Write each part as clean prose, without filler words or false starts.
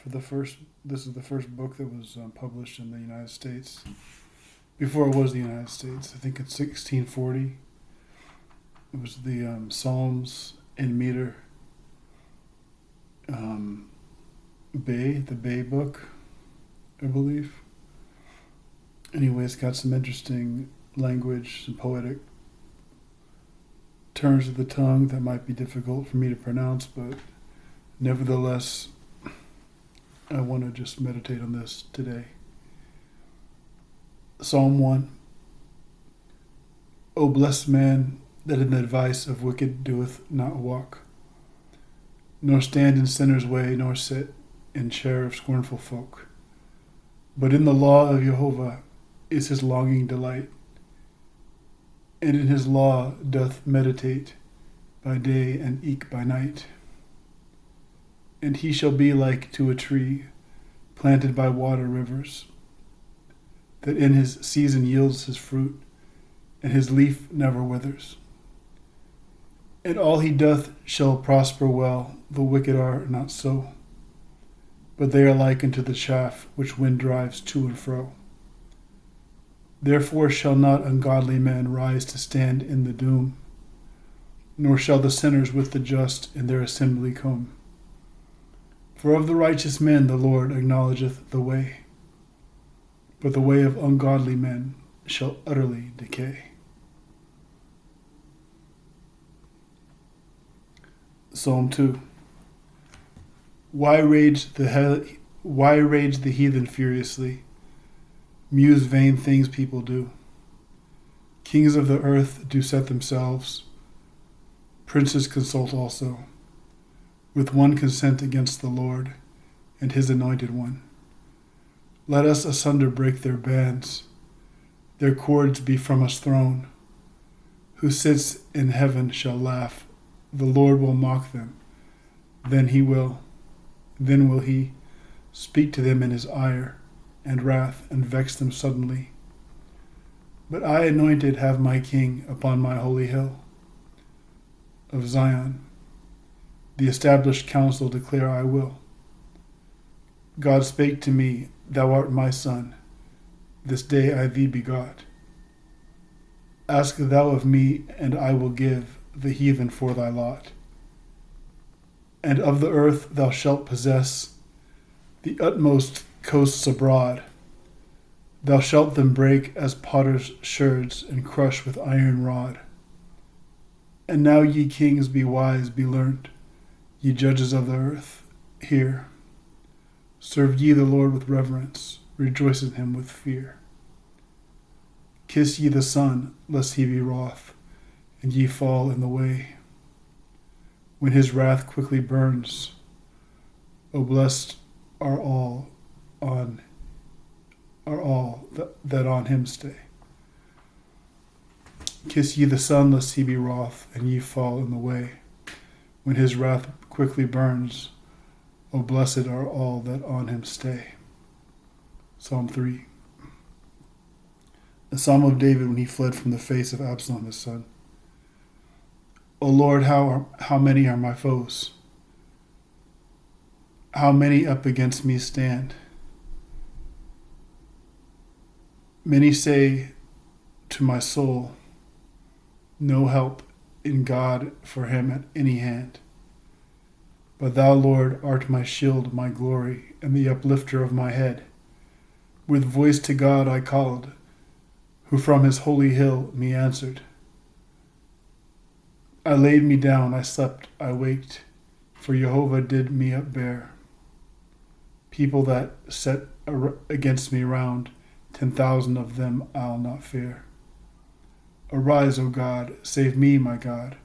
This is the first book that was published in the United States. Before it was the United States, I think in 1640. It was the Psalms in meter, the Bay book, I believe. Anyway, it's got some interesting language, some poetic turns of the tongue that might be difficult for me to pronounce, but nevertheless, I want to just meditate on this today. Psalm 1. O blessed man that in the advice of wicked doeth not walk, nor stand in sinners' way, nor sit in chair of scornful folk. But in the law of Jehovah is his longing delight, and in his law doth meditate by day and eke by night. And he shall be like to a tree planted by water rivers, that in his season yields his fruit, and his leaf never withers. And all he doth shall prosper well, the wicked are not so, but they are like unto the chaff which wind drives to and fro. Therefore shall not ungodly men rise to stand in the doom, nor shall the sinners with the just in their assembly come. For of the righteous men the Lord acknowledgeth the way, but the way of ungodly men shall utterly decay. Psalm 2. Why rage the heathen furiously? Muse vain things people do. Kings of the earth do set themselves. Princes consult also, with one consent against the Lord and his anointed one. Let us asunder break their bands, their cords be from us thrown. Who sits in heaven shall laugh, the Lord will mock them. Then will he speak to them in his ire and wrath, and vex them suddenly. But I anointed have my king upon my holy hill of Zion. The established counsel declare I will. God spake to me, thou art my son, this day I thee begot. Ask thou of me, and I will give the heathen for thy lot. And of the earth thou shalt possess the utmost coasts abroad. Thou shalt them break as potter's sherds, and crush with iron rod. And now ye kings, be wise, be learnt, ye judges of the earth, hear. Serve ye the Lord with reverence, rejoice in him with fear. Kiss ye the Son, lest he be wroth, and ye fall in the way, when his wrath quickly burns. O blessed are all that on him stay. Kiss ye the Son, lest he be wroth, and ye fall in the way, when his wrath quickly burns. O blessed are all that on him stay. Psalm 3. A psalm of David when he fled from the face of Absalom his son. O Lord, how many are my foes? How many up against me stand? Many say to my soul, no help in God for him at any hand. But thou, Lord, art my shield, my glory, and the uplifter of my head. With voice to God I called, who from his holy hill me answered. I laid me down, I slept, I waked, for Jehovah did me upbear. People that set against me round, 10,000 of them I'll not fear. Arise, O God, save me, my God,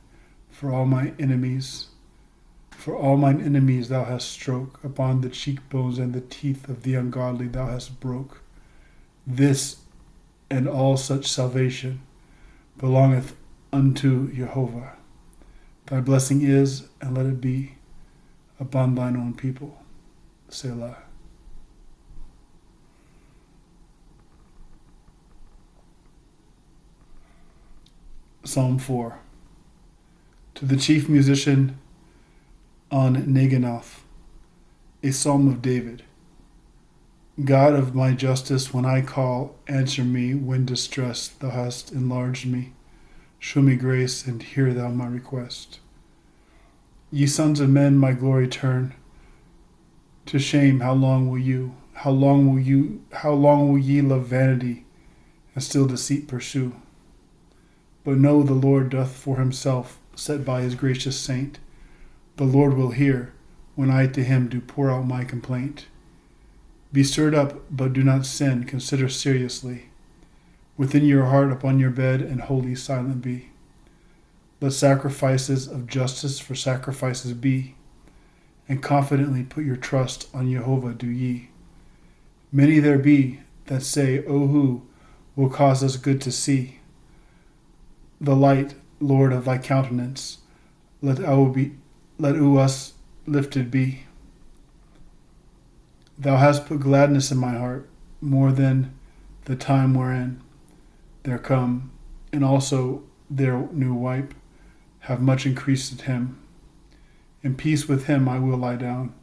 for all mine enemies thou hast stroke, upon the cheekbones and the teeth of the ungodly thou hast broke. This and all such salvation belongeth unto Jehovah. Thy blessing is, and let it be, upon thine own people. Selah. Psalm 4. To the chief musician on Neginoth, A Psalm of David. God of my justice, when I call, answer me. When distressed, thou hast enlarged me. Show me grace, and hear thou my request. Ye sons of men, my glory turn to shame. How long will ye love vanity, and still deceit pursue? But know the Lord doth for himself set by his gracious saint. The Lord will hear, when I to him do pour out my complaint. Be stirred up, but do not sin, consider seriously. Within your heart upon your bed, and wholly silent be. Let sacrifices of justice for sacrifices be, and confidently put your trust on Jehovah do ye. Many there be that say, O who will cause us good to see? The light, Lord, of thy countenance, let us lifted be. Thou hast put gladness in my heart, more than the time wherein there come, and also their new wipe have much increased him. In peace with him I will lie down,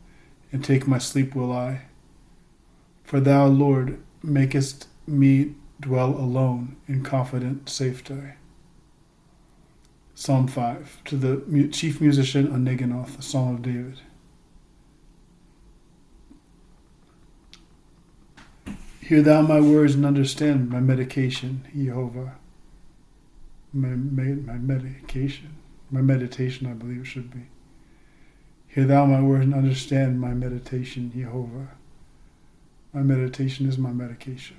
and take my sleep will I. For thou, Lord, makest me dwell alone in confident safety. Psalm 5, to the chief musician Oneginoth, a Psalm of David. Hear thou my words and understand my medication, Jehovah. My medication. My meditation, I believe it should be. Hear thou my words and understand my meditation, Jehovah. My meditation is my medication.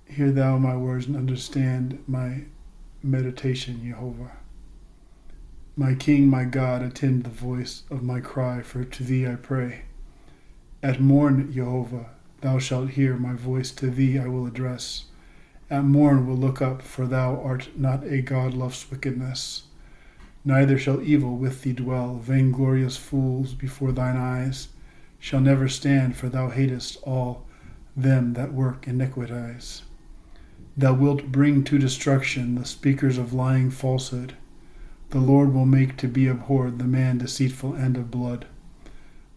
Hear thou my words and understand my meditation, Jehovah. My King, my God, attend the voice of my cry, for to thee I pray. At morn, Jehovah, thou shalt hear my voice, to thee I will address. At morn will look up, for thou art not a God loves wickedness. Neither shall evil with thee dwell. Vainglorious fools before thine eyes shall never stand, for thou hatest all them that work iniquities. Thou wilt bring to destruction the speakers of lying falsehood. The Lord will make to be abhorred the man deceitful and of blood.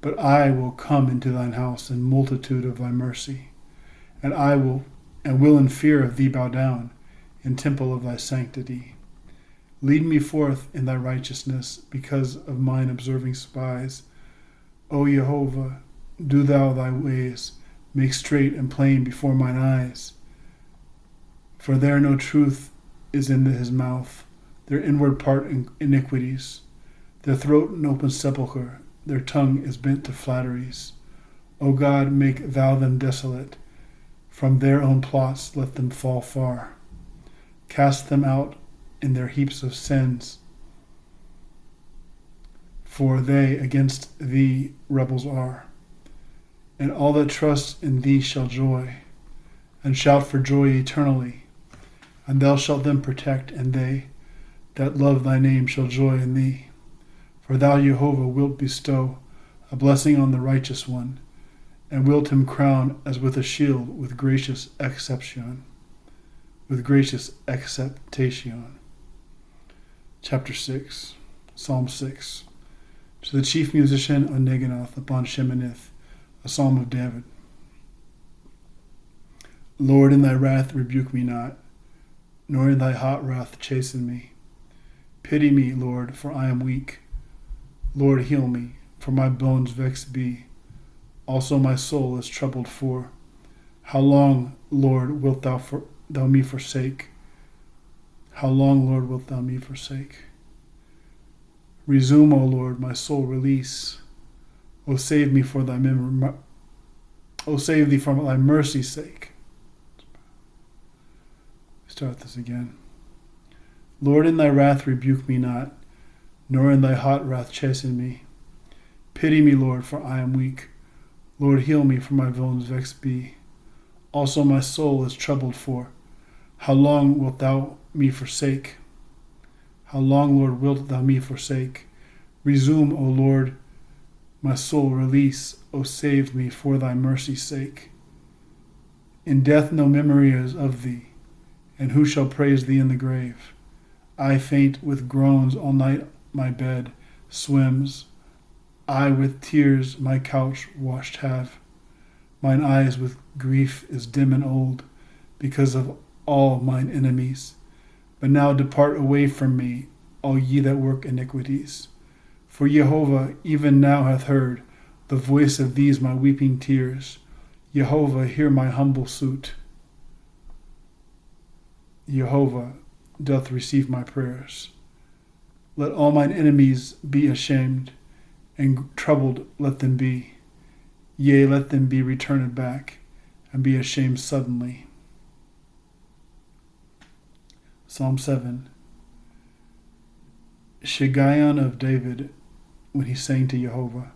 But I will come into thine house in multitude of thy mercy, and will in fear of thee bow down in temple of thy sanctity. Lead me forth in thy righteousness because of mine observing spies. O Jehovah, do thou thy ways make straight and plain before mine eyes. For there no truth is in his mouth, their inward part iniquities. Their throat an open sepulchre, their tongue is bent to flatteries. O God, make thou them desolate. From their own plots let them fall far. Cast them out in their heaps of sins. For they against thee rebels are. And all that trust in thee shall joy, and shout for joy eternally. And thou shalt them protect, and they that love thy name shall joy in thee. For thou, Jehovah, wilt bestow a blessing on the righteous one, and wilt him crown as with a shield with gracious acceptation. Chapter 6, Psalm 6. To the chief musician Oneginoth upon Sheminith, a Psalm of David. Lord, in thy wrath rebuke me not, nor in thy hot wrath chasten me. Pity me, Lord, for I am weak. Lord, heal me, for my bones vexed be. Also my soul is troubled for. How long, Lord, wilt thou me forsake? How long, Lord, wilt thou me forsake? Resume, O Lord, my soul release. O save me for thy O save thee from thy mercy's sake. Start this again. Lord, in thy wrath rebuke me not, nor in thy hot wrath chasten me. Pity me, Lord, for I am weak. Lord, heal me, for my bones vexed be. Also my soul is troubled for. How long wilt thou me forsake? How long, Lord, wilt thou me forsake? Resume, O Lord, my soul release. O save me for thy mercy's sake. In death no memory is of thee, and who shall praise thee in the grave? I faint with groans all night, my bed swims. I with tears my couch washed have. Mine eyes with grief is dim and old, because of all mine enemies. But now depart away from me, all ye that work iniquities. For Jehovah even now hath heard the voice of these my weeping tears. Jehovah, hear my humble suit. Jehovah doth receive my prayers. Let all mine enemies be ashamed, and troubled let them be. Yea, let them be returned back, and be ashamed suddenly. Psalm 7. Shiggaion of David, when he sang to Jehovah,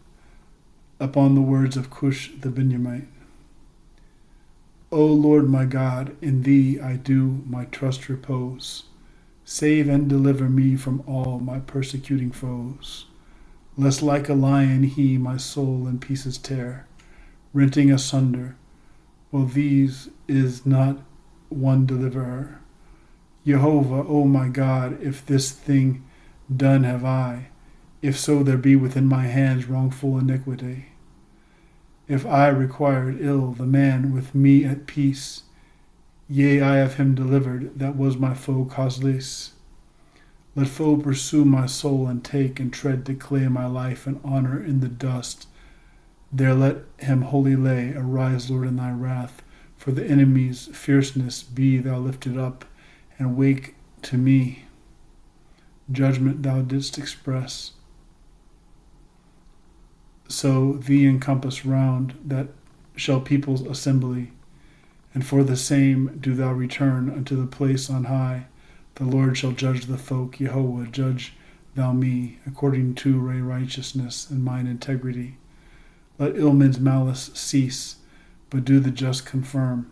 upon the words of Cush the Benjamite. O Lord my God, in thee I do my trust repose. Save and deliver me from all my persecuting foes. Lest like a lion he my soul in pieces tear, renting asunder, while these is not one deliverer. Jehovah, O my God, if this thing done have I, if so there be within my hands wrongful iniquity. If I required ill the man with me at peace, yea, I have him delivered that was my foe causeless. Let foe pursue my soul and take and tread to clay my life and honor in the dust. There let him wholly lay. Arise, Lord, in thy wrath, for the enemy's fierceness be thou lifted up, and wake to me judgment thou didst express. So thee encompass round that shall people's assembly, and for the same do thou return unto the place on high. The Lord shall judge the folk. Jehovah, judge thou me, according to righteousness and mine integrity. Let ill men's malice cease, but do the just confirm.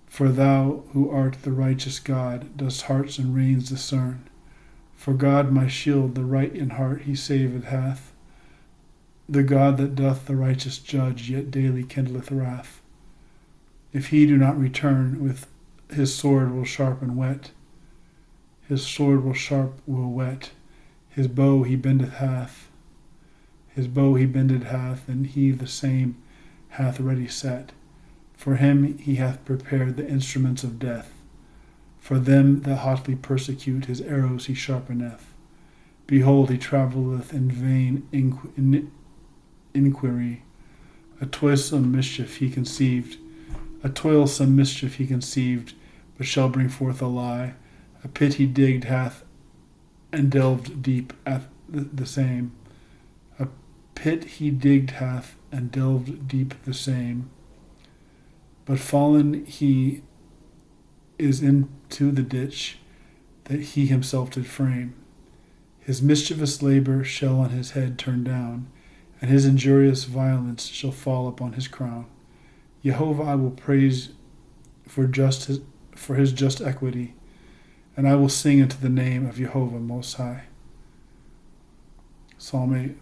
For thou, who art the righteous God, dost hearts and reins discern. For God my shield, the right in heart he saved hath. The God that doth the righteous judge, yet daily kindleth wrath. If he do not return, with his sword will sharp and whet. His sword will sharp, will whet. His bow he bendeth hath. His bow he bended hath, and he the same hath ready set. For him he hath prepared the instruments of death. For them that hotly persecute, his arrows he sharpeneth. Behold, he travelleth in vain inquiry. A toilsome mischief he conceived, but shall bring forth a lie. A pit he digged hath, and delved deep at the same. A pit he digged hath, and delved deep the same. But fallen he is into the ditch that he himself did frame. His mischievous labor shall on his head turn down, and his injurious violence shall fall upon his crown. Jehovah I will praise for his just equity, and I will sing unto the name of Jehovah Most High. Psalm 8.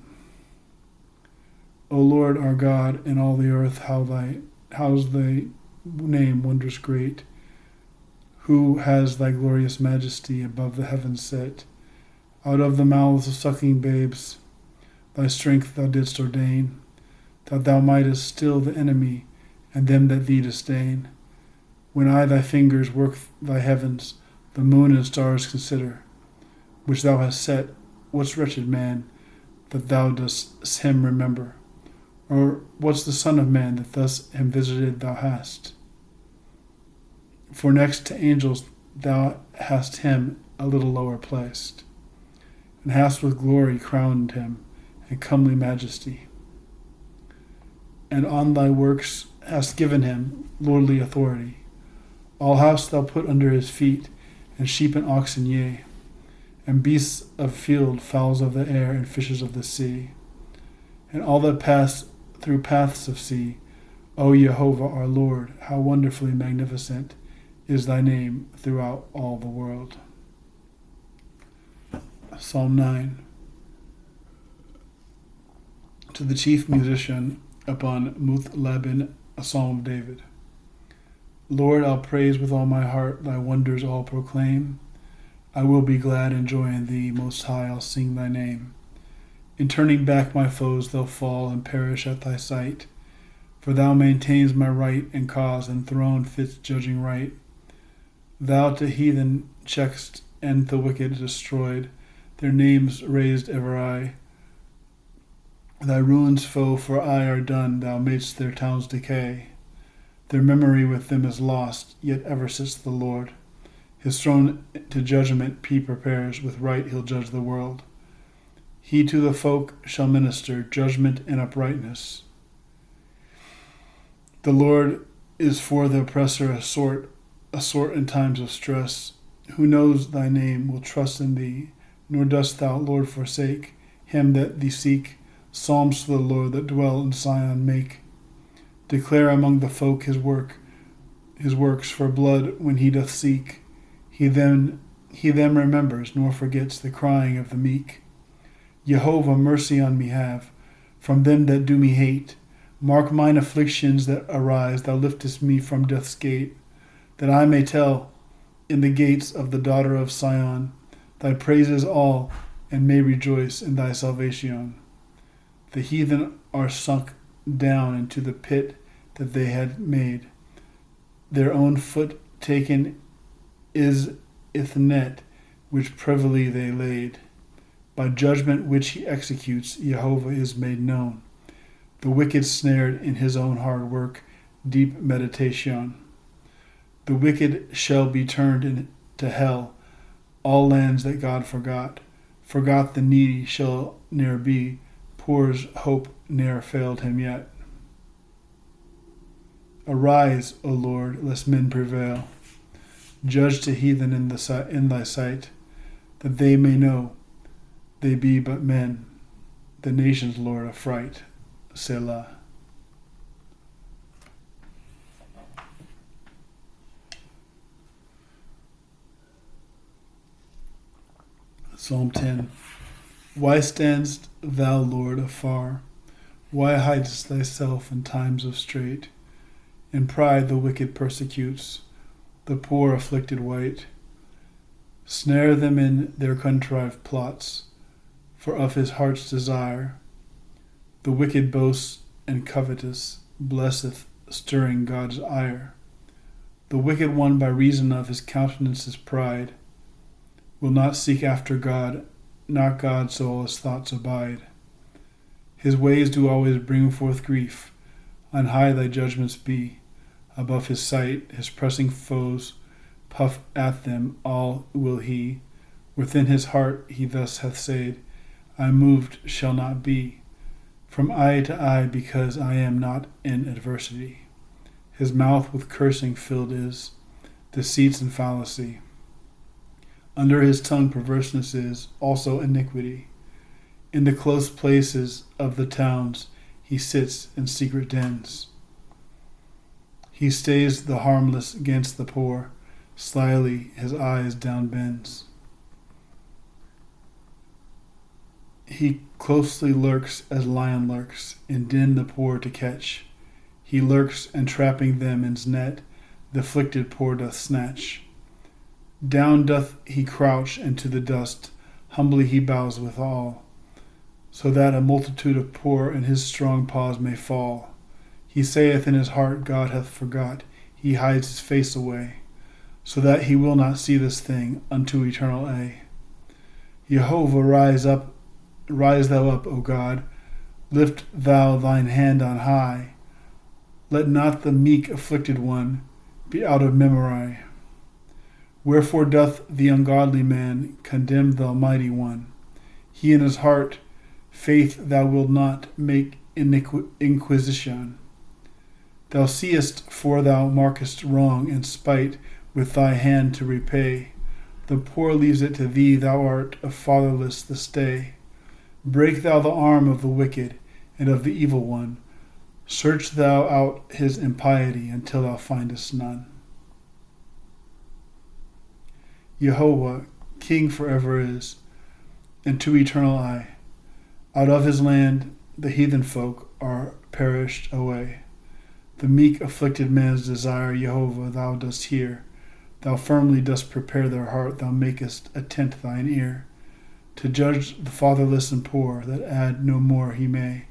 O Lord our God, in all the earth, how's thy name wondrous great, who has thy glorious majesty above the heavens set. Out of the mouths of sucking babes thy strength thou didst ordain, that thou mightest still the enemy and them that thee disdain. When thy fingers work thy heavens, the moon and stars consider, which thou hast set, what's wretched man, that thou dost him remember? Or what's the son of man, that thus him visited thou hast? For next to angels thou hast him a little lower placed, and hast with glory crowned him, and comely majesty. And on thy works hast given him lordly authority. All hast thou put under his feet, and sheep and oxen, yea, and beasts of field, fowls of the air, and fishes of the sea, and all that pass through paths of sea. O Jehovah our Lord, how wonderfully magnificent is thy name throughout all the world. Psalm 9. To the chief musician upon Muth-labben, a psalm of David. Lord, I'll praise with all my heart, thy wonders all proclaim. I will be glad and joy in thee, Most High, I'll sing thy name. In turning back my foes, they'll fall and perish at thy sight. For thou maintains my right and cause, and throne fits judging right. Thou to heathen check'st, and the wicked destroyed, their names raised ever I. Thy ruins, foe, for aye are done, thou madest their towns decay. Their memory with them is lost, yet ever sits the Lord. His throne to judgment he prepares, with right he'll judge the world. He to the folk shall minister judgment and uprightness. The Lord is for the oppressor a sort in times of stress. Who knows thy name will trust in thee, nor dost thou, Lord, forsake him that thee seek. Psalms to the Lord that dwell in Sion make. Declare among the folk his works for blood when he doth seek. He them remembers, nor forgets the crying of the meek. Jehovah, mercy on me have, from them that do me hate. Mark mine afflictions that arise, thou liftest me from death's gate, that I may tell in the gates of the daughter of Sion thy praises all, and may rejoice in thy salvation. The heathen are sunk down into the pit that they had made. Their own foot taken is the net which privily they laid. By judgment which he executes, Jehovah is made known. The wicked snared in his own hard work, deep meditation. The wicked shall be turned into hell, all lands that God forgot. Forgot the needy shall ne'er be, poor's hope ne'er failed him yet. Arise, O Lord, lest men prevail. Judge to heathen in thy sight, that they may know they be but men, the nations, Lord, affright. Selah. Psalm 10. Why standst thou, Lord, afar? Why hidest thyself in times of strait? In pride the wicked persecutes the poor afflicted wight. Snare them in their contrived plots, for of his heart's desire. The wicked boasts and covetous, blesseth, stirring God's ire. The wicked one, by reason of his countenance's pride, will not seek after God, not God, so all his thoughts abide. His ways do always bring forth grief. On high thy judgments be. Above his sight, his pressing foes puff at them all will he. Within his heart he thus hath said, I moved shall not be. From eye to eye, because I am not in adversity. His mouth with cursing filled is, deceits and fallacy. Under his tongue perverseness is, also iniquity. In the close places of the towns he sits in secret dens. He stays the harmless against the poor, slyly his eyes down bends. He closely lurks as lion lurks, in den the poor to catch. He lurks, entrapping them in's net, the afflicted poor doth snatch. Down doth he crouch, and to the dust humbly he bows withal, so that a multitude of poor in his strong paws may fall. He saith in his heart, God hath forgot, he hides his face away, so that he will not see this thing unto eternal A. Jehovah, rise thou up, O God, lift thou thine hand on high. Let not the meek afflicted one be out of memory. Wherefore doth the ungodly man condemn the Almighty One? He in his heart, faith thou wilt not make inquisition. Thou seest, for thou markest wrong and spite with thy hand to repay. The poor leaves it to thee, thou art of fatherless the stay. Break thou the arm of the wicked and of the evil one. Search thou out his impiety until thou findest none. Jehovah, King forever is, and to eternal eye. Out of his land the heathen folk are perished away. The meek afflicted man's desire, Jehovah, thou dost hear. Thou firmly dost prepare their heart, thou makest attent thine ear. to judge the fatherless and poor, that add no more he may,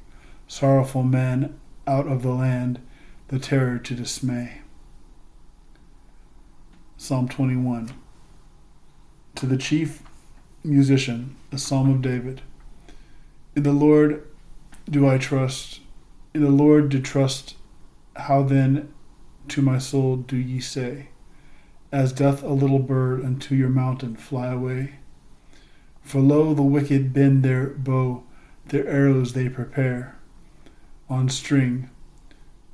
sorrowful man out of the land, the terror to dismay. Psalm 21. To the chief musician, a psalm of David. In the Lord do I trust, in the Lord do trust. How then to my soul do ye say, as doth a little bird unto your mountain fly away? For lo, the wicked bend their bow, their arrows they prepare on string,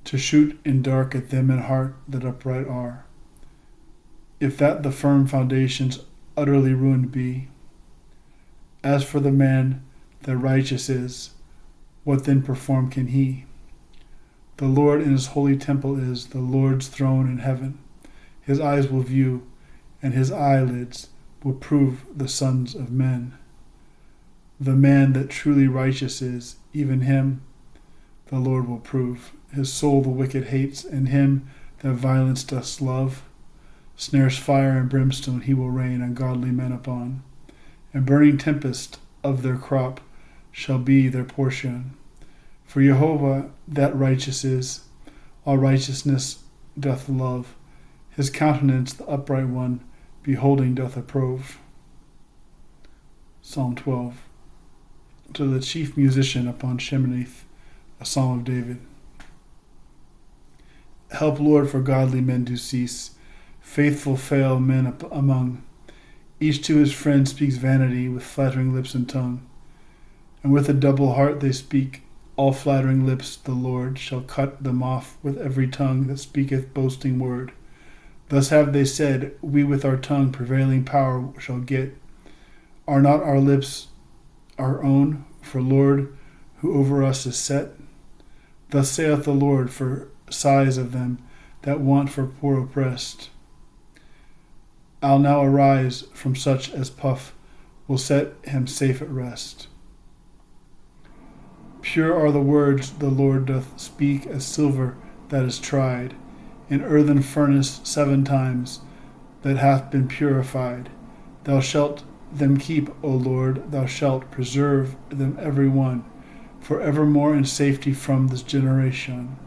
to shoot in dark at them in heart that upright are. If that the firm foundations utterly ruined be, as for the man that righteous is, what then perform can he? The Lord in his holy temple is, the Lord's throne in heaven. His eyes will view, and his eyelids will prove the sons of men. The man that truly righteous is, even him the Lord will prove. His soul the wicked hates, and him that violence doth love. Snares fire and brimstone he will rain ungodly men upon, and burning tempest of their crop shall be their portion. For Jehovah that righteous is, all righteousness doth love. His countenance the upright one beholding doth approve. Psalm 12. To the chief musician upon Sheminith, a psalm of David. Help, Lord, for godly men do cease, faithful fail men among. Each to his friend speaks vanity with flattering lips and tongue. And with a double heart they speak, all flattering lips the Lord shall cut them off with every tongue that speaketh boasting word. Thus have they said, we with our tongue prevailing power shall get. Are not our lips our own, for Lord, who over us is set? Thus saith the Lord, for sighs of them that want for poor oppressed. I'll now arise from such as puff, will set him safe at rest. Pure are the words the Lord doth speak, as silver that is tried in earthen furnace 7 times, that hath been purified. Thou shalt them keep, O Lord, thou shalt preserve them every one, for evermore in safety from this generation.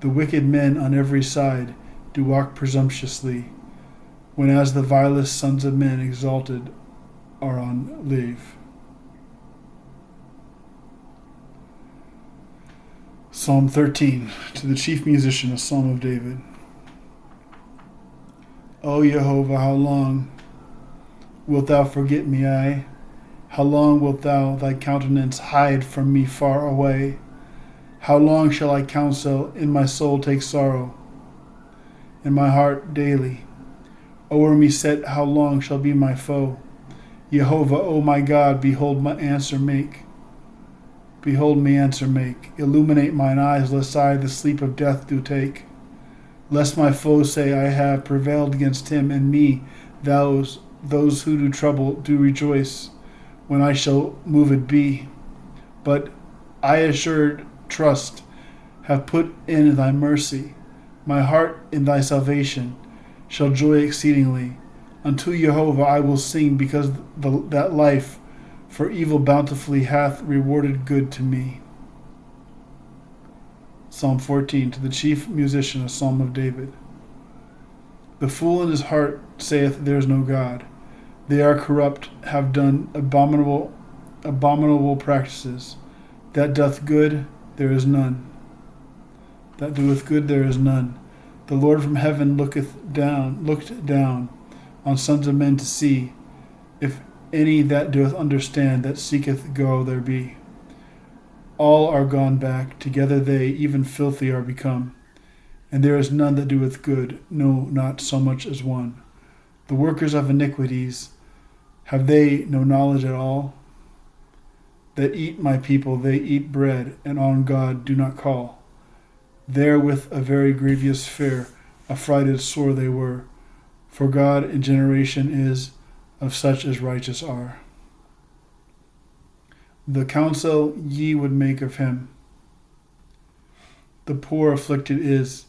The wicked men on every side do walk presumptuously, when as the vilest sons of men exalted are on leave. Psalm 13. To the chief musician, a psalm of David. O Jehovah, how long wilt thou forget me, aye? How long wilt thou thy countenance hide from me far away? How long shall I counsel, in my soul take sorrow, in my heart daily? O'er me set, how long shall be my foe? Jehovah, O my God, behold my answer make. Behold me answer make. Illuminate mine eyes, lest I the sleep of death do take. Lest my foes say, I have prevailed against him, and me, those who do trouble do rejoice, when I shall moved be. But I assured trust have put in thy mercy. My heart in thy salvation shall joy exceedingly. Unto Jehovah I will sing, because that life for evil bountifully hath rewarded good to me. Psalm 14. To the chief musician, a psalm of David. The fool in his heart saith, there is no God. They are corrupt, have done abominable practices. That doth good, there is none. That doeth good, there is none. The Lord from heaven looked down on sons of men to see if any that doeth understand, that seeketh go there be. All are gone back, together they even filthy are become. And there is none that doeth good, no, not so much as one. The workers of iniquities, have they no knowledge at all? That eat my people, they eat bread, and on God do not call. There with a very grievous fear, affrighted sore they were. For God in generation is of such as righteous are. The counsel ye would make of him, the poor afflicted is,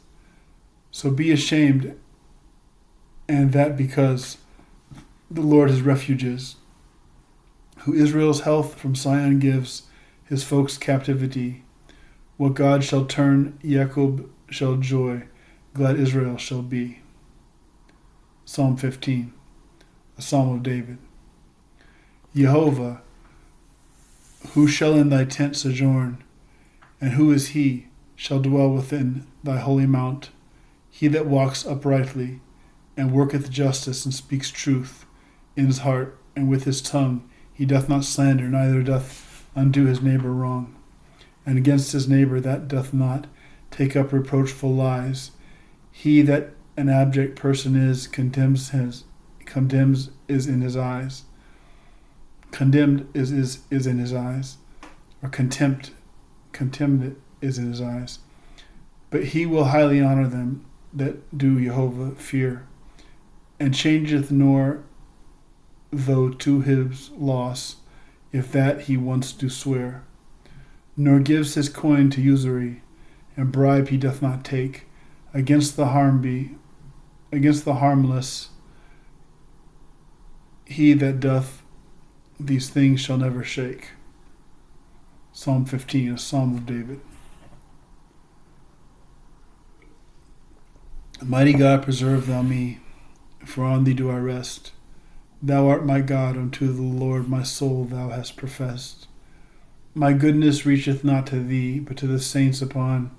so be ashamed, and that because the Lord his refuge is. who Israel's health from Sion gives, his folks captivity. What God shall turn, Jacob shall joy, glad Israel shall be. Psalm 15, a psalm of David. Jehovah, who shall in thy tent sojourn, and who is he shall dwell within thy holy mount? He that walks uprightly, and worketh justice, and speaks truth in his heart, and with his tongue he doth not slander, neither doth undo his neighbor wrong. And against his neighbor that doth not take up reproachful lies. He that an abject person is, condemns is in his eyes. Condemned is in his eyes, or contempt is in his eyes. But he will highly honor them that do Jehovah fear, and changeth nor though to his loss, if that he once do swear, nor gives his coin to usury, and bribe he doth not take. Against the harmless, he that doth these things shall never shake. Psalm 15, a psalm of David. Mighty God, preserve thou me, for on thee do I rest. Thou art my God, unto the Lord my soul thou hast professed. My goodness reacheth not to thee, but to the saints upon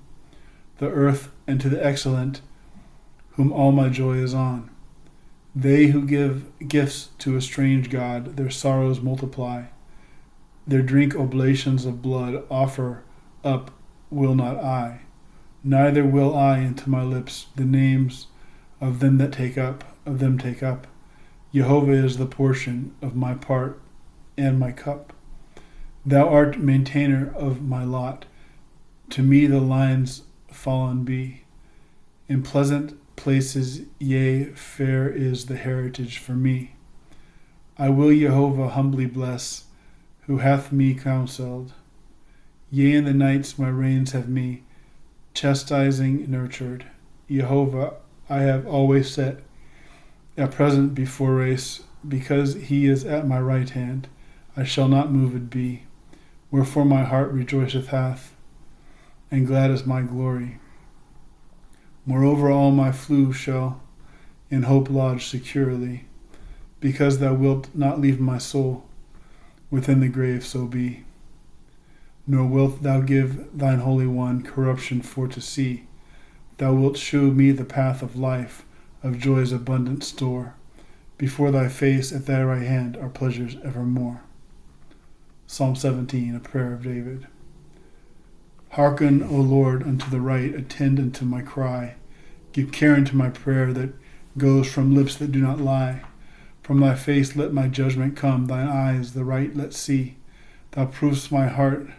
the earth, and to the excellent, whom all my joy is on. They who give gifts to a strange God, their sorrows multiply. Their drink oblations of blood offer up will not I. Neither will I into my lips the names of them that take up. Jehovah is the portion of my part and my cup. Thou art maintainer of my lot. To me the lines fallen be. In pleasant places, yea, fair is the heritage for me. I will Jehovah humbly bless, who hath me counselled. Yea, in the nights my reins have me chastising nurtured. Jehovah I have always set at present before race, because he is at my right hand, I shall not moved be. Wherefore my heart rejoiceth hath, and glad is my glory. Moreover all my flew shall in hope lodge securely, because thou wilt not leave my soul within the grave, so be. Nor wilt thou give thine Holy One corruption for to see. Thou wilt shew me the path of life, of joy's abundant store. Before thy face at thy right hand are pleasures evermore. Psalm 17, a prayer of David. Hearken, O Lord, unto the right, attend unto my cry. Give care unto my prayer that goes from lips that do not lie. From thy face let my judgment come, thine eyes the right let see. Thou provest mine heart,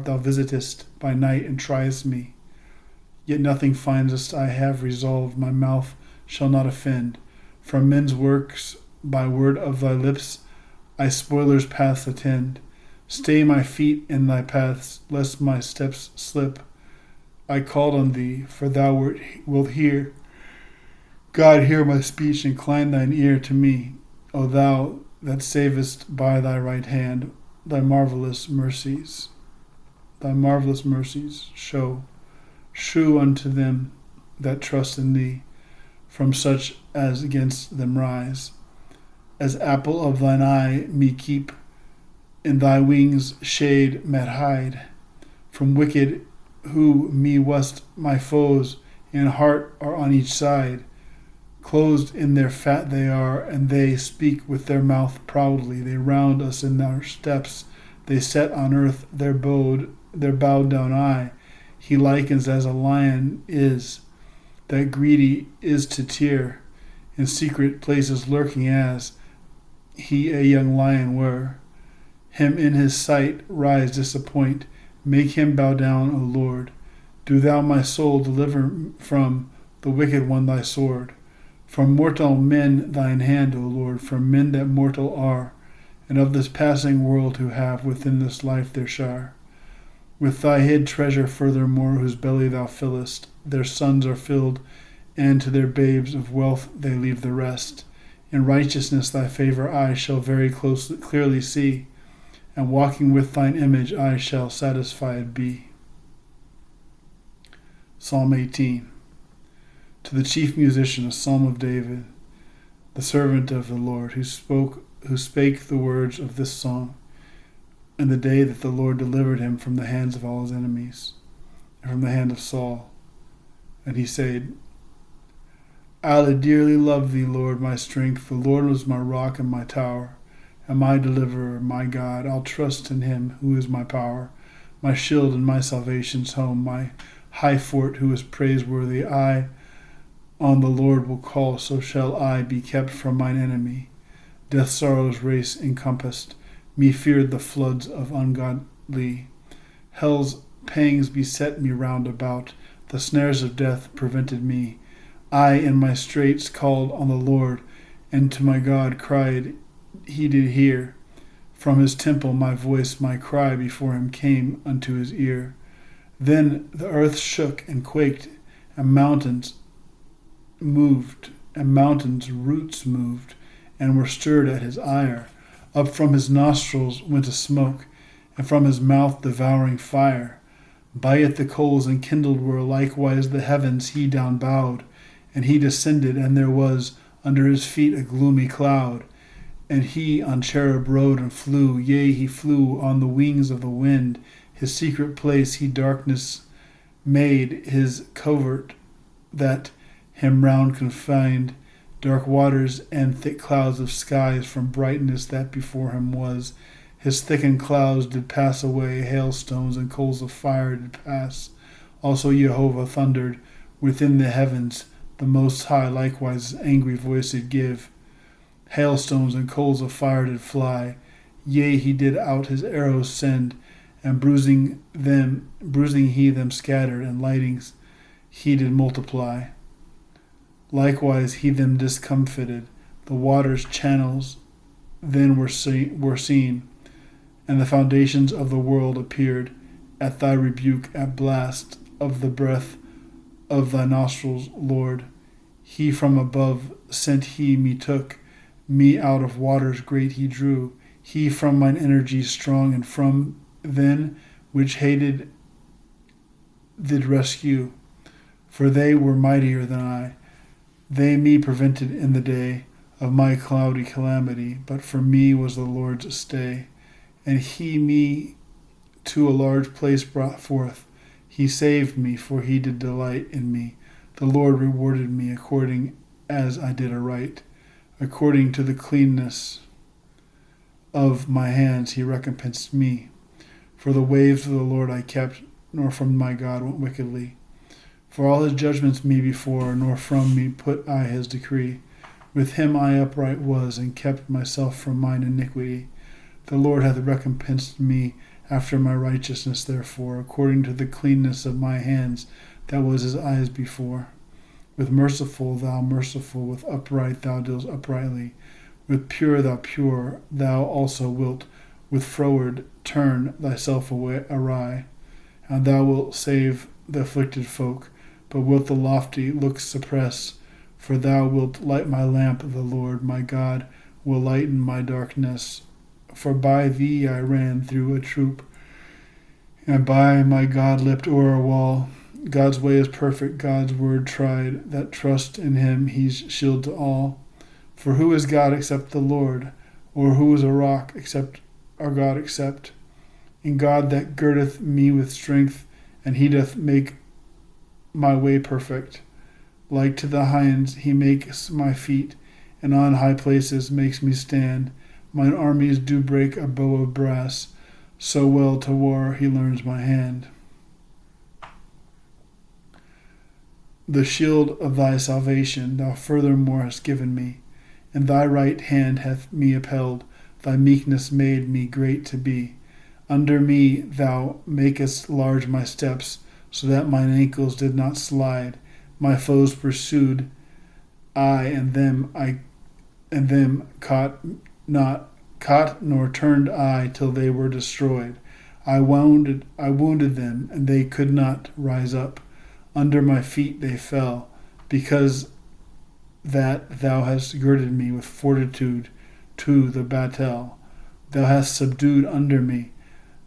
thou visitest by night and triest me. Yet nothing findest I have resolved, my mouth shall not offend. From men's works, by word of thy lips, I spoilers' paths attend. Stay my feet in thy paths, lest my steps slip. I called on thee, for thou wilt hear. God, hear my speech, incline thine ear to me. O thou that savest by thy right hand, thy marvelous mercies show. Shew unto them that trust in thee, from such as against them rise. As apple of thine eye me keep, in thy wings shade met hide. From wicked who me wust my foes, in heart are on each side. Closed in their fat they are, and they speak with their mouth proudly. They round us in our steps, they set on earth their bowed down eye. He likens as a lion is, that greedy is to tear, in secret places lurking as he a young lion were. Him in his sight rise disappoint, make him bow down, O Lord. Do thou my soul deliver from the wicked one thy sword. From mortal men thine hand, O Lord, from men that mortal are, and of this passing world who have within this life their share. With thy hid treasure furthermore, whose belly thou fillest, their sons are filled, and to their babes of wealth they leave the rest. In righteousness thy favor I shall very clearly see, and walking with thine image I shall satisfied be. Psalm 18. To the chief musician, a psalm of David, the servant of the Lord, who spake the words of this song in the day that the Lord delivered him from the hands of all his enemies, and from the hand of Saul. And he said, I dearly love thee, Lord, my strength. The Lord was my rock and my tower, and my deliverer, my God. I'll trust in him who is my power, my shield and my salvation's home, my high fort who is praiseworthy. I on the Lord will call, so shall I be kept from mine enemy. Death's sorrow's race encompassed, me feared the floods of ungodly. Hell's pangs beset me round about, the snares of death prevented me. I in my straits called on the Lord, and to my God cried, he did hear. From his temple my voice, my cry before him came unto his ear. Then the earth shook and quaked, and mountains moved, and mountains' roots moved, and were stirred at his ire. Up from his nostrils went a smoke, and from his mouth devouring fire. By it the coals enkindled were, likewise the heavens he down bowed. And he descended, and there was under his feet a gloomy cloud. And he on cherub rode and flew, yea, he flew on the wings of the wind. His secret place he darkness made, his covert that him round confined. Dark waters and thick clouds of skies from brightness that before him was. His thickened clouds did pass away, hailstones and coals of fire did pass. Also Jehovah thundered within the heavens, the Most High likewise angry voice did give. Hailstones and coals of fire did fly. Yea, he did out his arrows send, and bruising he them scattered, and lightings he did multiply. Likewise he them discomfited. The waters' channels then were seen, and the foundations of the world appeared at thy rebuke, at blast of the breath of thy nostrils, Lord. He from above sent he me took, me out of waters great he drew. He from mine energies strong, and from then which hated did rescue. For they were mightier than I. They me prevented in the day of my cloudy calamity, but for me was the Lord's stay. And he me to a large place brought forth. He saved me, for he did delight in me. The Lord rewarded me according as I did aright. According to the cleanness of my hands he recompensed me. For the ways of the Lord I kept, nor from my God went wickedly. For all his judgments me before, nor from me put I his decree. With him I upright was, and kept myself from mine iniquity. The Lord hath recompensed me after my righteousness, therefore, according to the cleanness of my hands, that was his eyes before. With merciful thou merciful, with upright thou dealst uprightly, with pure thou pure, thou also wilt with froward turn thyself awry, and thou wilt save the afflicted folk, but wilt the lofty looks suppress. For thou wilt light my lamp, the Lord my God will lighten my darkness. For by thee I ran through a troop, and by my God leapt o'er a wall. God's way is perfect, God's word tried, that trust in him he's shield to all. For who is God except the Lord? Or who is a rock except our God except? In God that girdeth me with strength, and he doth make my way perfect. Like to the hinds he makes my feet, and on high places makes me stand. Mine armies do break a bow of brass, so well to war he learns my hand. The shield of thy salvation thou furthermore hast given me, and thy right hand hath me upheld. Thy meekness made me great to be. Under me thou makest large my steps, so that mine ankles did not slide. My foes pursued and them caught nor turned I till they were destroyed. I wounded them, and they could not rise up. Under my feet they fell, because that thou hast girded me with fortitude to the battle. Thou hast subdued under me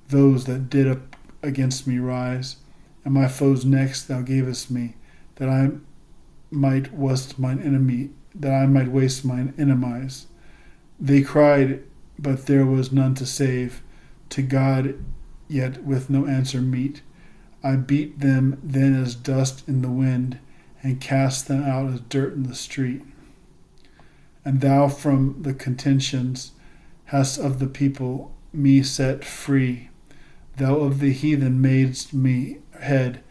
those that did up against me rise, and my foes' necks thou gavest me, that I might waste mine enemies. They cried, but there was none to save, to God yet with no answer meet. I beat them then as dust in the wind, and cast them out as dirt in the street. And thou from the contentions hast of the people me set free. Thou of the heathen madest me head.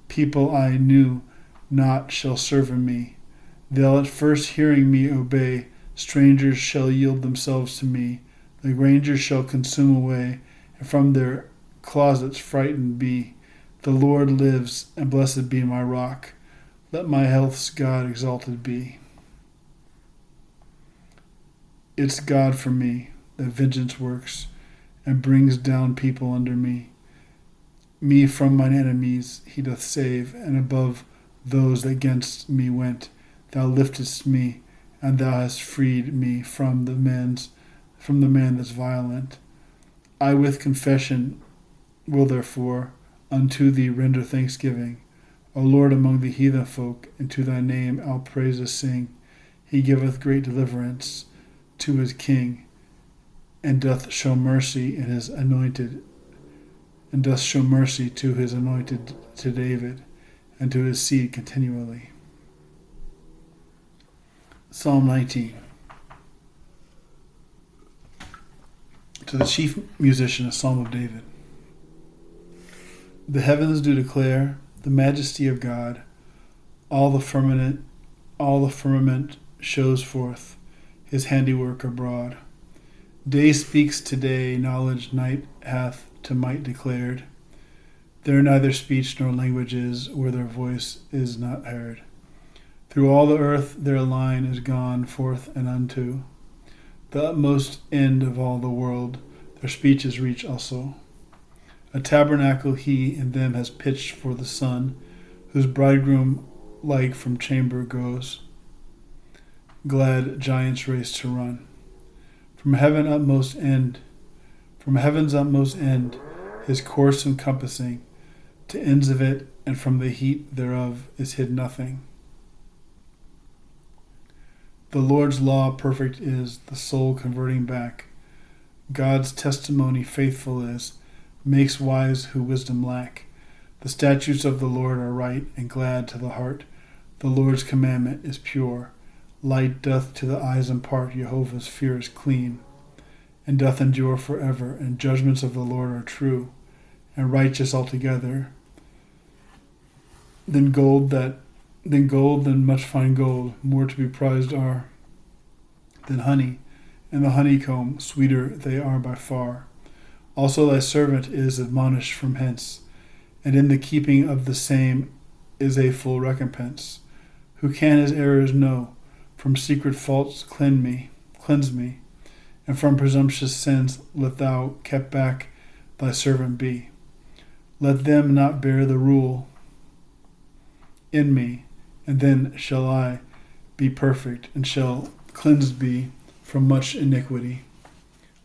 People I knew not shall serve me. They'll at first hearing me obey. Strangers shall yield themselves to me. The grangers shall consume away, and from their closets frightened be. The Lord lives, and blessed be my rock. Let my health's God exalted be. It's God for me that vengeance works, and brings down people under me. Me from mine enemies he doth save, and above those that against me went. Thou liftest me, and thou hast freed me from the man that's violent. I with confession will therefore unto thee render thanksgiving, O Lord, among the heathen folk, and to thy name I'll praises sing. He giveth great deliverance to his king, and doth show mercy in his anointed, and doth show mercy to his anointed, to David, and to his seed continually. Psalm 19. To the chief musician, a psalm of David. The heavens do declare the majesty of God. All the firmament shows forth his handiwork abroad. Day speaks to day, knowledge night hath to might declared. There neither speech nor language is, where their voice is not heard. Through all the earth their line is gone forth, and unto the utmost end of all the world their speeches reach also. A tabernacle he in them has pitched for the sun, whose bridegroom like from chamber goes, glad giants race to run. From heaven's utmost end, his course encompassing, to ends of it, and from the heat thereof is hid nothing. The Lord's law perfect is, the soul converting back. God's testimony faithful is, makes wise who wisdom lack. The statutes of the Lord are right and glad to the heart. The Lord's commandment is pure. Light doth to the eyes impart. Jehovah's fear is clean, and doth endure forever. And judgments of the Lord are true, and righteous altogether. Than much fine gold, more to be prized are than honey, and the honeycomb, sweeter they are by far. Also thy servant is admonished from hence, and in the keeping of the same is a full recompense. Who can his errors know? From secret faults cleanse me, and from presumptuous sins let thou kept back thy servant be. Let them not bear the rule in me, and then shall I be perfect, and shall cleansed be from much iniquity.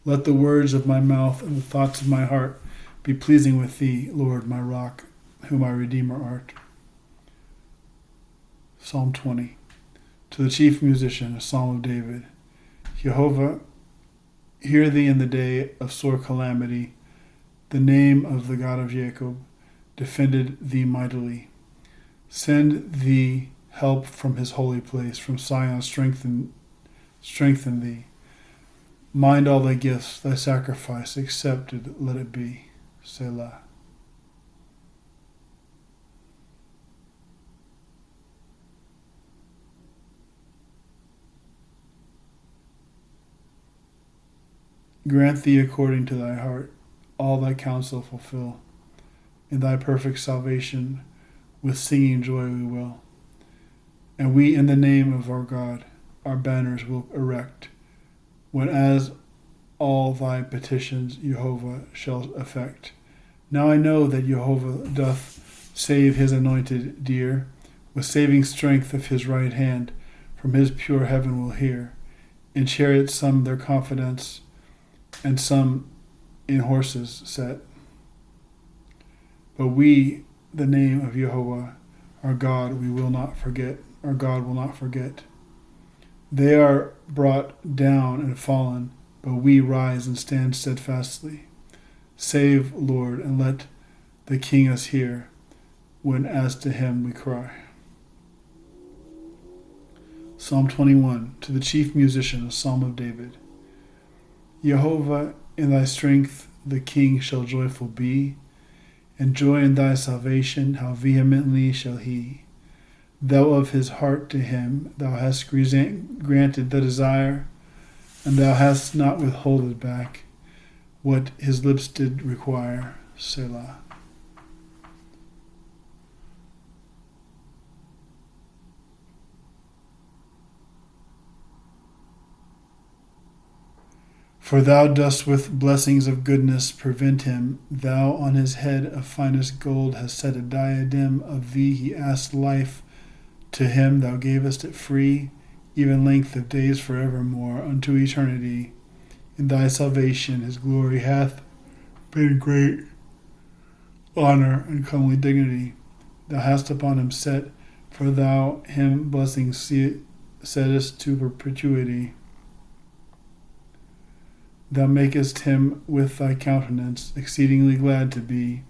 Let the words of my mouth and the thoughts of my heart be pleasing with thee, Lord, my rock, who my redeemer art. Psalm 20. To the chief musician, a psalm of David. Jehovah, hear thee in the day of sore calamity. The name of the God of Jacob defended thee mightily. Send thee help from his holy place, from Zion strengthen thee. Mind all thy gifts, thy sacrifice accepted let it be. Selah. Grant thee according to thy heart, all thy counsel fulfill. In thy perfect salvation, with singing joy we will. And we in the name of our God, our banners will erect, when as all thy petitions Jehovah shall effect. Now I know that Jehovah doth save his anointed dear, with saving strength of his right hand. from his pure heaven will hear. In chariots some their confidence, and some in horses set. But we, the name of Jehovah, our God, we will not forget. Our God will not forget. They are brought down and fallen, but we rise and stand steadfastly. Save, Lord, and let the King us hear, when as to him we cry. Psalm 21, to the chief musician, a psalm of David. Jehovah, in thy strength the King shall joyful be, and joy in thy salvation, how vehemently shall he. Thou of his heart to him, thou hast granted the desire, and thou hast not withholded back what his lips did require. Selah. For thou dost with blessings of goodness prevent him. Thou on his head of finest gold hast set a diadem. Of thee he asked life. To him thou gavest it free, even length of days forevermore, unto eternity. In thy salvation his glory hath been great honor and comely dignity. Thou hast upon him set, for thou him blessings settest to perpetuity. Thou makest him with thy countenance exceedingly glad to be,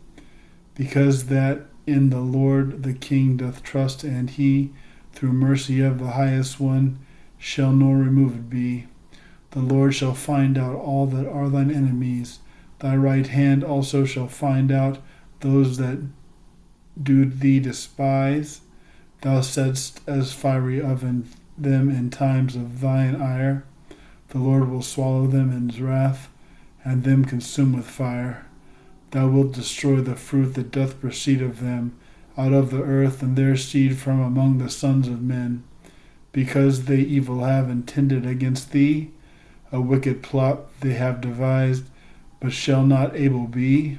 because that in the Lord the King doth trust, and he, through mercy of the highest one, shall nor removed be. The Lord shall find out all that are thine enemies. Thy right hand also shall find out those that do thee despise. Thou saidst as fiery oven them in times of thine ire. The Lord will swallow them in his wrath, and them consume with fire. Thou wilt destroy the fruit that doth proceed of them out of the earth, and their seed from among the sons of men, because they evil have intended against thee. A wicked plot they have devised, but shall not able be.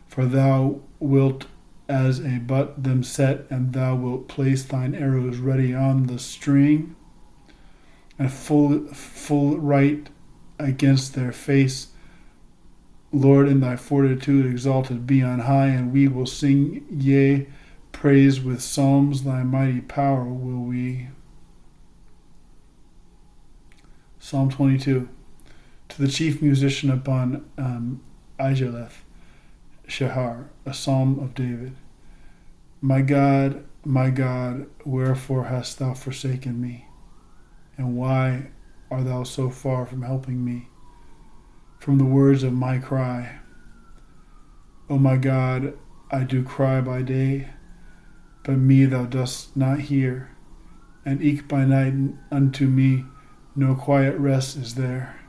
For thou wilt as a butt them set, and thou wilt place thine arrows ready on the string, and full right against their face. Lord, in thy fortitude exalted be on high, and we will sing, yea, praise with psalms, thy mighty power will we. Psalm 22. To the chief musician upon Ijeleth, Shahar, a psalm of David. My God, wherefore hast thou forsaken me? And why art thou so far from helping me? From the words of my cry. O my God, I do cry by day, but me thou dost not hear, and eke by night unto me no quiet rest is there.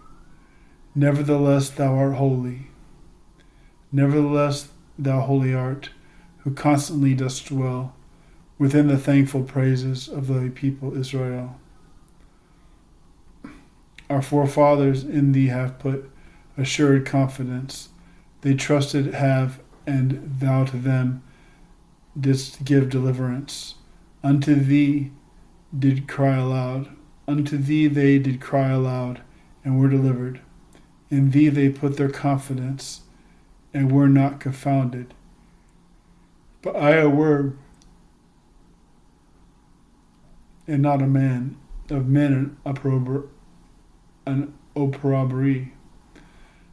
Nevertheless thou art holy. Nevertheless thou holy art, who constantly dost dwell within the thankful praises of thy people Israel. Our forefathers in thee have put assured confidence. They trusted have, and thou to them didst give deliverance. Unto thee did cry aloud. Unto thee they did cry aloud, and were delivered. In thee they put their confidence, and were not confounded. But I a worm, and not a man, of men an opprobry,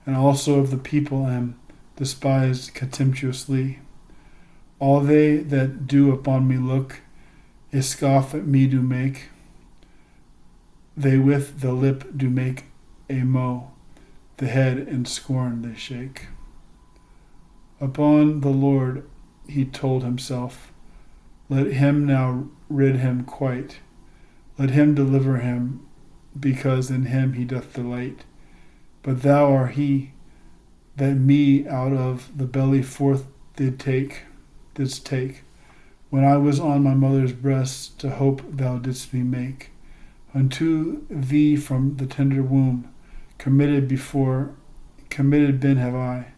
and also of the people am despised contemptuously. All they that do upon me look, a scoff at me do make. They with the lip do make a mow, the head in scorn they shake. Upon the Lord he told himself, let him now rid him quite. Let him deliver him, because in him he doth delight. But thou art he that me out of the belly forth didst take, when I was on my mother's breast, to hope thou didst me make. Unto thee from the tender womb, committed been have I.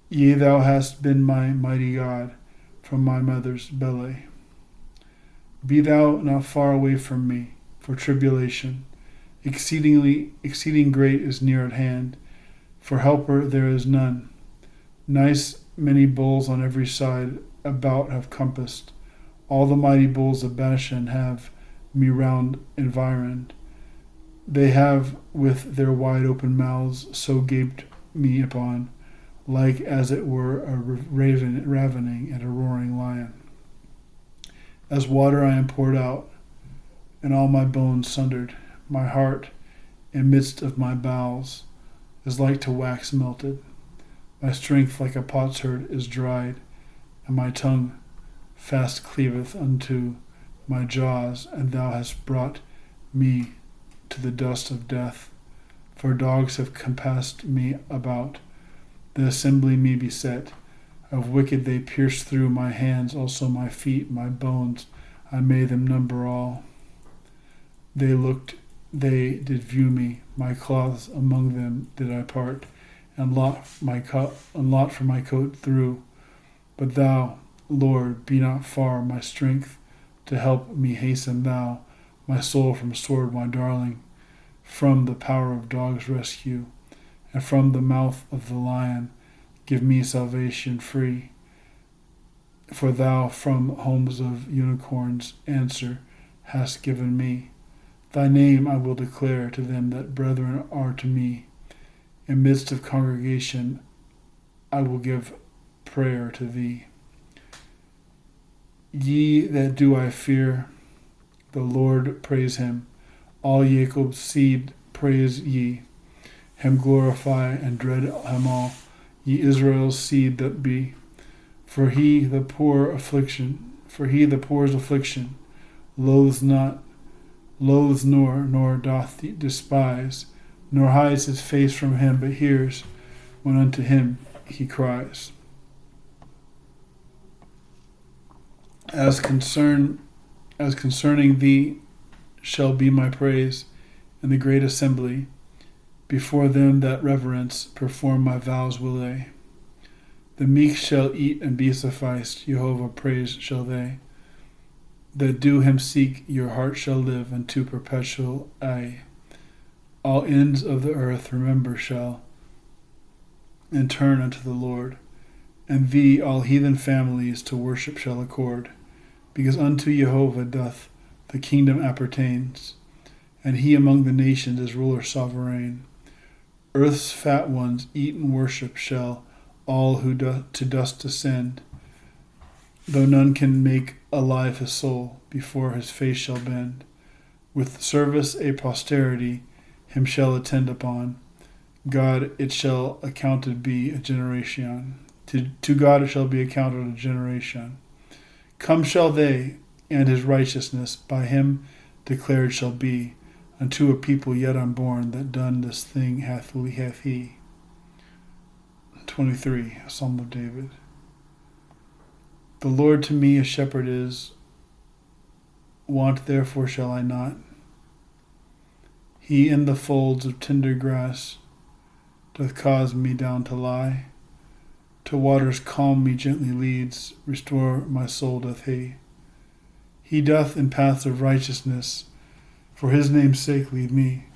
Yea, thou hast been my mighty God from my mother's belly. Be thou not far away from me, for tribulation, exceeding great is near at hand. For helper there is none. Nice many bulls on every side about have compassed. All the mighty bulls of Bashan have me round environed. They have with their wide open mouths so gaped me upon, like as it were a raven ravening and a roaring lion. As water I am poured out, and all my bones sundered. My heart, in midst of my bowels, is like to wax melted. My strength like a potsherd is dried, and my tongue fast cleaveth unto my jaws, and thou hast brought me to the dust of death. For dogs have compassed me about, the assembly me beset. Of wicked they pierced through my hands, also my feet, my bones, I made them number all. They did view me, my cloths among them did I part, and lot for my coat through. But thou, Lord, be not far, my strength to help me hasten thou, my soul from sword, my darling, from the power of dogs rescue, and from the mouth of the lion give me salvation free. For thou from homes of unicorns answer hast given me. Thy name I will declare to them that brethren are to me. In midst of congregation I will give prayer to thee. Ye that do I fear, the Lord praise him. All Jacob's seed praise ye. Him glorify and dread him all, ye Israel's seed that be. For he the poor's affliction, loathes nor doth despise, nor hides his face from him, but hears when unto him he cries. As concerning thee shall be my praise in the great assembly. Before them that reverence perform my vows will they. The meek shall eat and be sufficed, Jehovah praise shall they. That do him seek, your heart shall live unto perpetual aye. All ends of the earth remember shall, and turn unto the Lord. And thee all heathen families to worship shall accord, because unto Jehovah doth the kingdom appertains, and he among the nations is ruler sovereign. Earth's fat ones eat and worship shall all who to dust descend, though none can make alive his soul before his face shall bend. With service a posterity him shall attend upon. God it shall accounted be a generation. To God it shall be accounted a generation. Come shall they, and his righteousness by him declared shall be, unto a people yet unborn that done this thing hath he. 23, Psalm of David. The Lord to me a shepherd is, want therefore shall I not. He in the folds of tender grass doth cause me down to lie. To waters calm me gently leads, restore my soul doth he. He doth in paths of righteousness, for his name's sake lead me.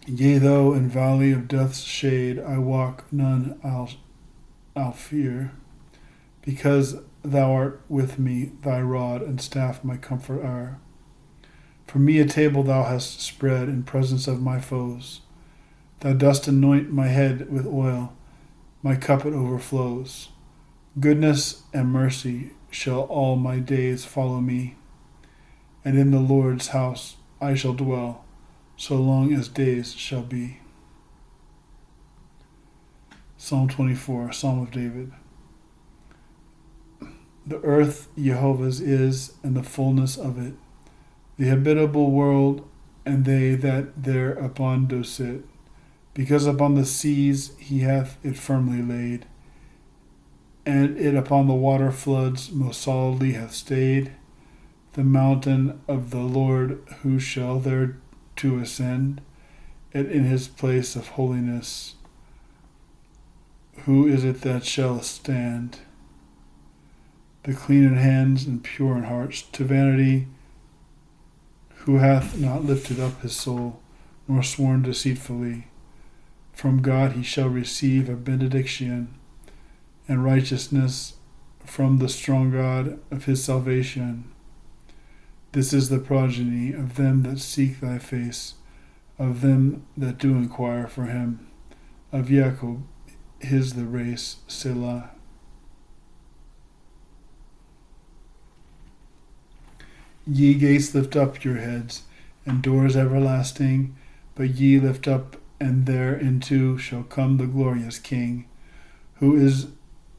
Yea, though in valley of death's shade I walk, none I'll fear, because thou art with me, thy rod and staff my comfort are. For me a table thou hast spread in presence of my foes. Thou dost anoint my head with oil, my cup it overflows. Goodness and mercy shall all my days follow me, and in the Lord's house I shall dwell, so long as days shall be. Psalm 24, Psalm of David. The earth Jehovah's is, and the fullness of it, the habitable world, and they that thereupon do sit. Because upon the seas he hath it firmly laid, and it upon the water floods most solidly hath stayed. The mountain of the Lord, who shall there to ascend, and in his place of holiness, who is it that shall stand? the clean in hands and pure in hearts, to vanity, who hath not lifted up his soul, nor sworn deceitfully. From God he shall receive a benediction, and righteousness from the strong God of his salvation. This is the progeny of them that seek thy face, of them that do inquire for him. Of Jacob his the race, Selah. Ye gates, lift up your heads, and doors everlasting, but ye lift up, and thereinto shall come the glorious King. Who is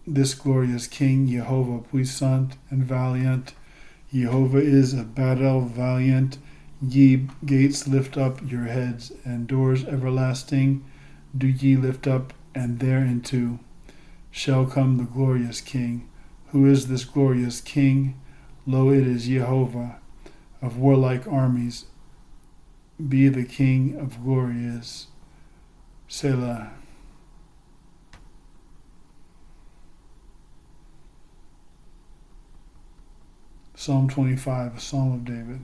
this glorious King? Jehovah puissant and valiant. Jehovah is a battle valiant. Ye gates, lift up your heads, and doors everlasting, do ye lift up, and thereinto shall come the glorious King. Who is this glorious King? Lo, it is Jehovah of warlike armies. Be the King of glory is. Selah. Psalm 25, a Psalm of David.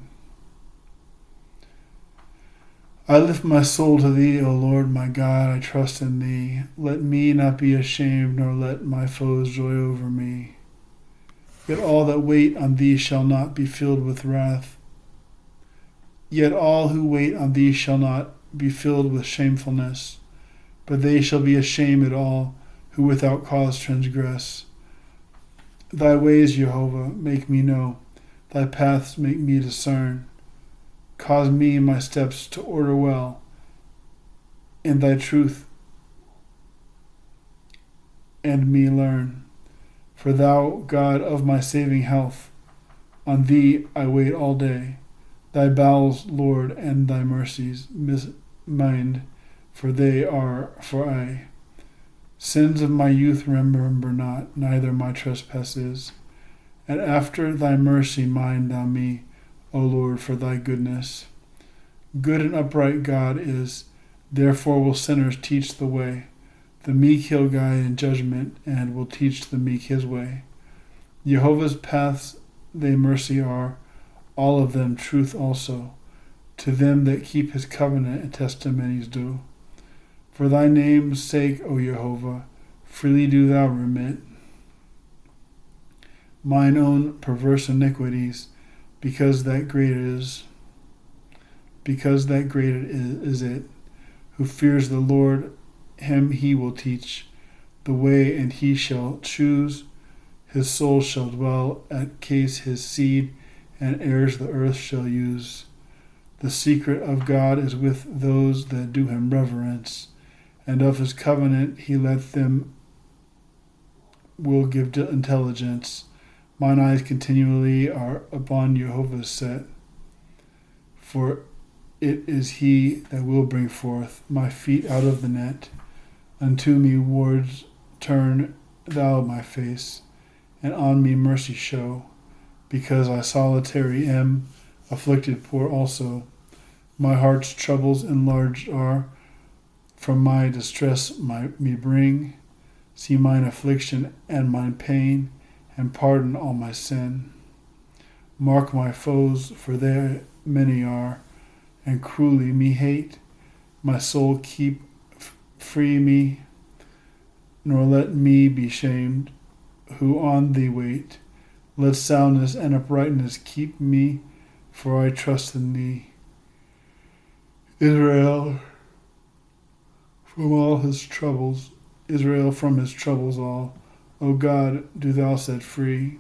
I lift my soul to thee, O Lord my God, I trust in thee. Let me not be ashamed, nor let my foes joy over me. Yet all that wait on thee shall not be filled with wrath. Yet all who wait on thee shall not be filled with shamefulness, but they shall be ashamed at all who without cause transgress. Thy ways, Jehovah, make me know. Thy paths make me discern. Cause me my steps to order well in thy truth, and me learn. For thou, God of my saving health, on thee I wait all day. Thy bowels, Lord, and thy mercies mind, for they are for aye. Sins of my youth remember not, neither my trespasses. And after thy mercy mind thou me, O Lord, for thy goodness. Good and upright God is, therefore will sinners teach the way. The meek he'll guide in judgment, and will teach the meek his way. Jehovah's paths they mercy are, all of them truth also, to them that keep his covenant and testimonies do. For thy name's sake, O Jehovah, freely do thou remit mine own perverse iniquities, because that great is it. Who fears the Lord, him he will teach the way, and he shall choose. His soul shall dwell at case his seed, and heirs the earth shall use. The secret of God is with those that do him reverence, and of his covenant he let them will give intelligence. Mine eyes continually are upon Jehovah set, for it is he that will bring forth my feet out of the net. Unto me wards turn thou my face, and on me mercy show, because I solitary am, afflicted poor also. My heart's troubles enlarged are, from my distress me bring. See mine affliction and mine pain, and pardon all my sin. Mark my foes, for there many are, and cruelly me hate. My soul keep free me, nor let me be shamed, who on thee wait. Let soundness and uprightness keep me, for I trust in thee. Israel from his troubles all. O God, do thou set free.